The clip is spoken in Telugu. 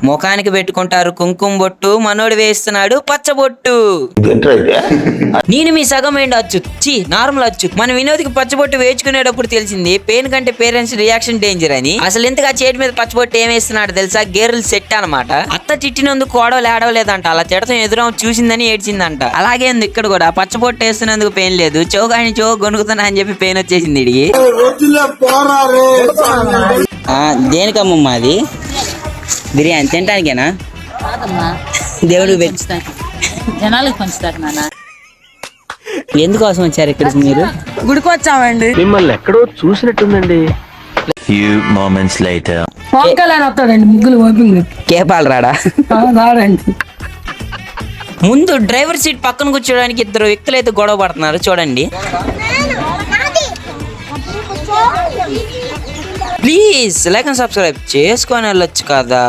ముఖానికి పెట్టుకుంటారు కుంకుమ బొట్టు, మనోడు వేస్తున్నాడు పచ్చబొట్టు. నేను మీ సగం ఏంటి అచ్చు నార్మల్ అచ్చు. మన వినోద్కి పచ్చబొట్టు వేసుకునేటప్పుడు తెలిసింది పెయిన్ కంటే పేరెంట్స్ రియాక్షన్ డేంజర్ అని. అసలు ఇంతగా చేతి మీద పచ్చబొట్టు ఏం వేస్తున్నాడు తెలుసా? గేర్లు సెట్ అనమాట. అత్త తిట్టినందుకు కోడలు ఏడవలేదంట, అలా తిడతాం ఎదురు చూసిందని ఏడ్చిందంట. అలాగే ఉంది ఇక్కడ కూడా, పచ్చబొట్టు వేస్తున్నందుకు పెయిన్ లేదు, చోగాని చో గొనుకుతున్నా అని చెప్పి పెయిన్ వచ్చేసింది ఇడికి. దేనికమ్మా అది? బిర్యానీ తినడానికేనా? దేవుడికి పెంచుతాను, జనాలకు పంచుతారు నాన్న. ఎందుకోసం వచ్చారు ఇక్కడికి మీరు? గుడికి వచ్చామండి. మిమ్మల్ని ఎక్కడో చూసినట్టుందండి. Few moments later. వంకాయలు వస్తాడండి ముగ్గులు ఓపెన్ కేపాలు రాడా? రాడండి. ముందు డ్రైవర్ సీట్ పక్కన కూర్చోడానికి ఇద్దరు వ్యక్తులు అయితే గొడవ పడుతున్నారు చూడండి. ప్లీజ్ లైక్ అండ్ సబ్స్క్రైబ్ చేసుకొని వెళ్ళొచ్చు కదా.